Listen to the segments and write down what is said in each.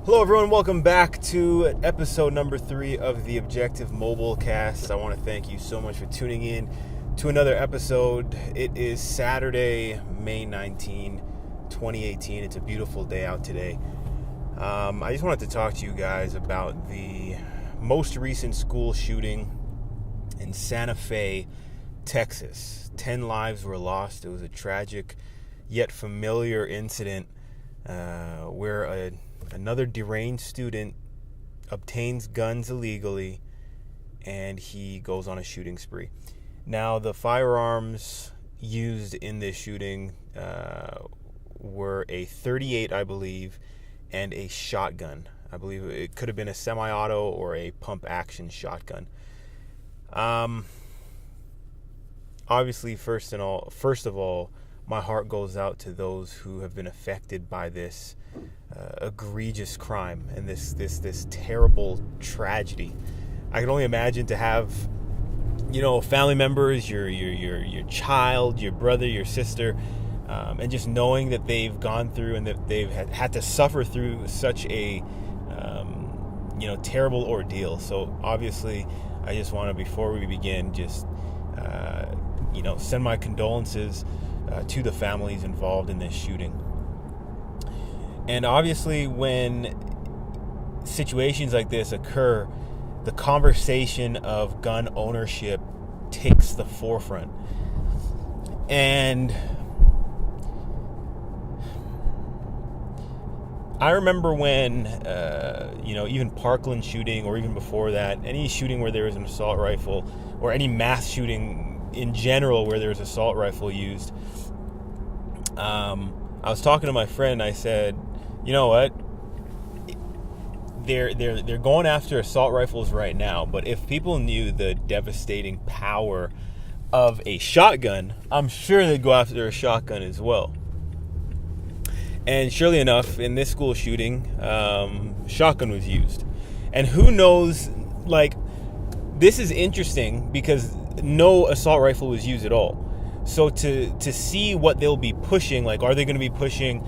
Hello everyone, welcome back to episode number 3 of the Objective MobileCast. I want to thank you so much for tuning in to another episode. It is Saturday, May 19, 2018. It's a beautiful day out today. I just wanted to talk to you guys about the most recent school shooting in Santa Fe, Texas. 10 lives were lost. It was a tragic yet familiar incident where another deranged student obtains guns illegally and he goes on a shooting spree. Now, the firearms used in this shooting were a .38, I believe, and a shotgun. I believe it could have been a semi-auto or a pump-action shotgun. Obviously, first of all, my heart goes out to those who have been affected by this egregious crime and this terrible tragedy. I can only imagine to have, family members, your child, your brother, your sister, and just knowing that they've gone through and that they've had to suffer through such a terrible ordeal. So obviously, I just want to, before we begin, just send my condolences to the families involved in this shooting. And obviously, when situations like this occur, the conversation of gun ownership takes the forefront. And I remember when, even Parkland shooting, or even before that, any shooting where there was an assault rifle, or any mass shooting in general where there was an assault rifle used, I was talking to my friend. I said, you know what? They're going after assault rifles right now, but if people knew the devastating power of a shotgun, I'm sure they'd go after a shotgun as well. And surely enough, in this school shooting, shotgun was used. And who knows, this is interesting because no assault rifle was used at all. So to see what they'll be pushing, are they going to be pushing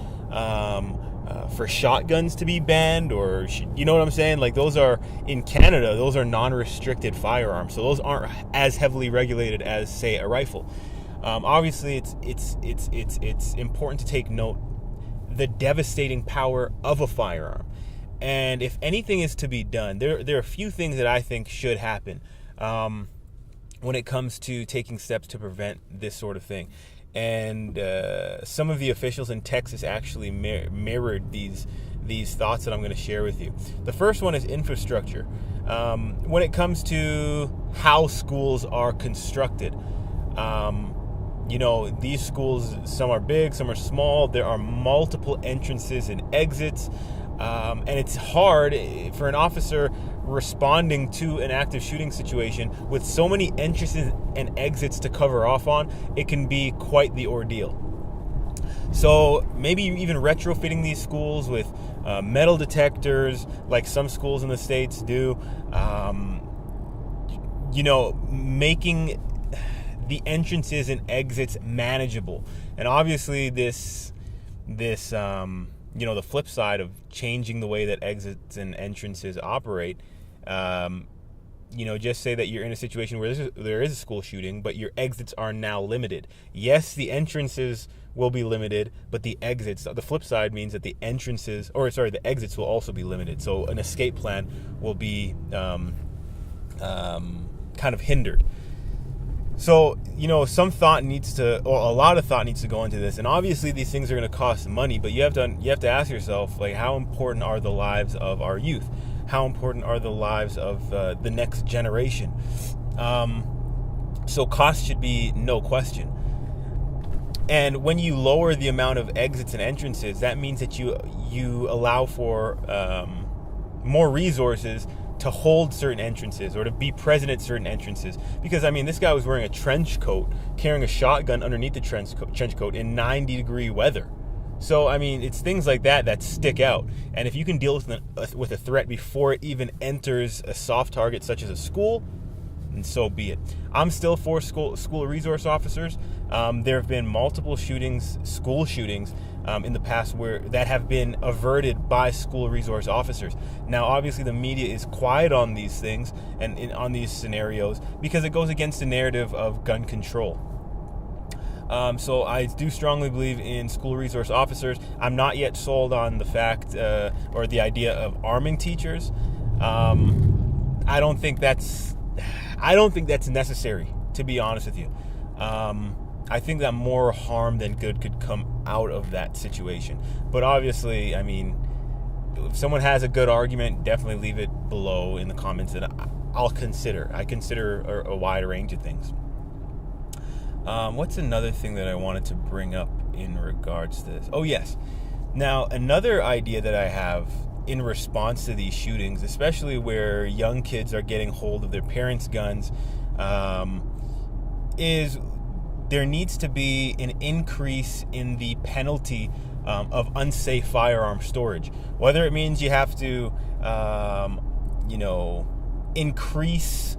for shotguns to be banned, or you know what I'm saying? Those are, in Canada, those are non-restricted firearms, so those aren't as heavily regulated as, say, a rifle. Obviously, it's important to take note the devastating power of a firearm, and if anything is to be done, there are a few things that I think should happen when it comes to taking steps to prevent this sort of thing. And some of the officials in Texas actually mirrored these thoughts that I'm going to share with you. The first one is infrastructure. When it comes to how schools are constructed, these schools, some are big, some are small. There are multiple entrances and exits. And it's hard for an officer responding to an active shooting situation with so many entrances and exits to cover off on. It can be quite the ordeal. So maybe even retrofitting these schools with metal detectors, like some schools in the States do. Making the entrances and exits manageable. And obviously this the flip side of changing the way that exits and entrances operate, just say that you're in a situation where there is a school shooting, but your exits are now limited. Yes, the entrances will be limited, but the flip side means that the exits will also be limited. So an escape plan will be kind of hindered. So, a lot of thought needs to go into this. And obviously these things are going to cost money, but you have to ask yourself, how important are the lives of our youth? How important are the lives of the next generation? So cost should be no question. And when you lower the amount of exits and entrances, that means that you allow for more resources to hold certain entrances, or to be present at certain entrances. Because, this guy was wearing a trench coat, carrying a shotgun underneath the trench coat in 90-degree weather. So, it's things like that stick out. And if you can deal with a threat before it even enters a soft target such as a school, and so be it. I'm still for school resource officers. There have been multiple school shootings in the past that have been averted by school resource officers. Now, obviously, the media is quiet on these things and on these scenarios because it goes against the narrative of gun control. So I do strongly believe in school resource officers. I'm not yet sold on the fact or the idea of arming teachers. I don't think that's necessary, to be honest with you. I think that more harm than good could come out of that situation. But obviously, I mean, if someone has a good argument, definitely leave it below in the comments, and I'll consider. I consider a wide range of things. What's another thing that I wanted to bring up in regards to this? Oh, yes. Now, another idea that I have in response to these shootings, especially where young kids are getting hold of their parents' guns, is there needs to be an increase in the penalty of unsafe firearm storage. Whether it means you have to, increase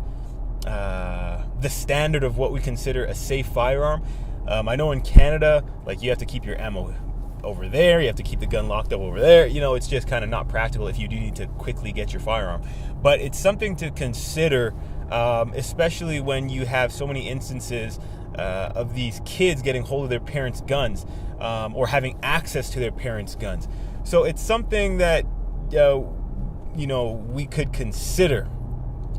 the standard of what we consider a safe firearm. I know in Canada, like, you have to keep your ammo over there, you have to keep the gun locked up over there. It's just kind of not practical if you do need to quickly get your firearm. But it's something to consider, especially when you have so many instances of these kids getting hold of their parents' guns or having access to their parents' guns. So it's something that we could consider,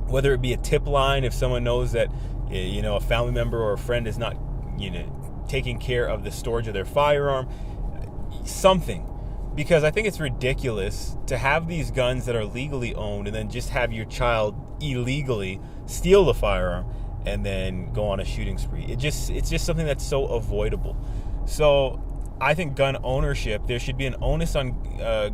whether it be a tip line if someone knows that a family member or a friend is not taking care of the storage of their firearm, something. Because I think it's ridiculous to have these guns that are legally owned and then just have your child illegally steal the firearm and then go on a shooting spree. It's just something that's so avoidable. So I think gun ownership, there should be an onus on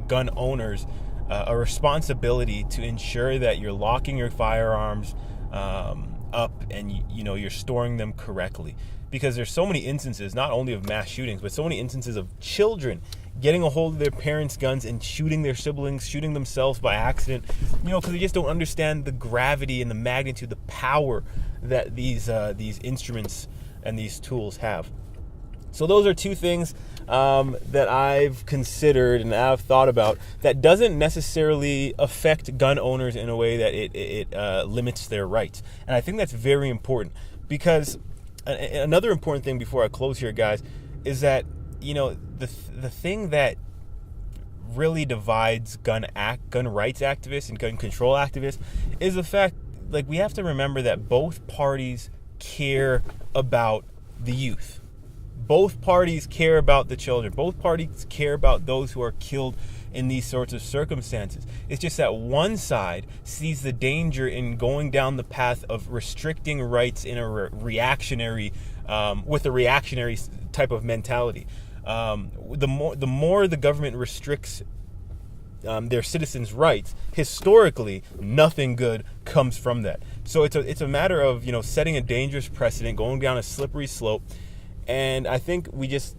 gun owners, a responsibility to ensure that you're locking your firearms up and you're storing them correctly. Because there's so many instances, not only of mass shootings, but so many instances of children getting a hold of their parents' guns and shooting their siblings, shooting themselves by accident, because they just don't understand the gravity and the magnitude, the power that these instruments and these tools have. So those are two things that I've considered and I've thought about that doesn't necessarily affect gun owners in a way that it limits their rights. And I think that's very important, because another important thing before I close here, guys, is that the thing that really divides gun rights activists and gun control activists is the fact, like, we have to remember that both parties care about the youth. Both parties care about the children. Both parties care about those who are killed in these sorts of circumstances. It's just that one side sees the danger in going down the path of restricting rights in a reactionary, with a reactionary type of mentality. The more the government restricts their citizens' rights, historically, nothing good comes from that. So it's a matter of setting a dangerous precedent, going down a slippery slope. And I think we just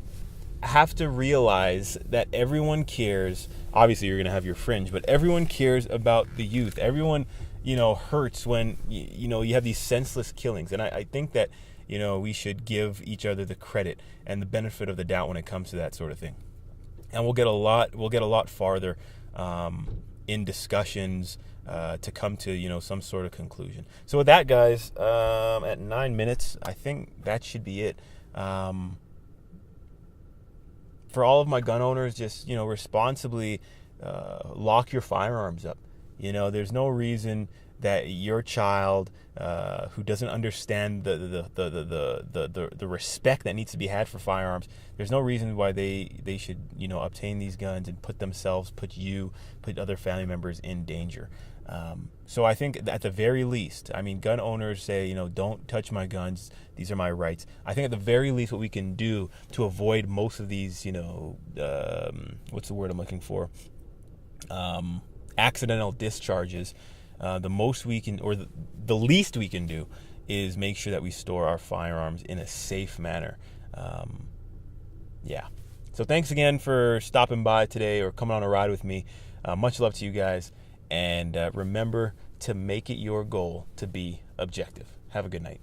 have to realize that everyone cares. Obviously, you're going to have your fringe, but everyone cares about the youth. Everyone, hurts when, you have these senseless killings. And I think that, we should give each other the credit and the benefit of the doubt when it comes to that sort of thing. And we'll get a lot farther in discussions to come to, some sort of conclusion. So with that, guys, at 9 minutes, I think that should be it. For all of my gun owners, just responsibly lock your firearms up. There's no reason that your child who doesn't understand the respect that needs to be had for firearms, there's no reason why they should obtain these guns and put other family members in danger. So I think at the very least, gun owners say, don't touch my guns. These are my rights. I think at the very least what we can do to avoid most of these, what's the word I'm looking for? Accidental discharges. The most we can, or the least we can do, is make sure that we store our firearms in a safe manner. Yeah. So thanks again for stopping by today or coming on a ride with me. Much love to you guys. And remember to make it your goal to be objective. Have a good night.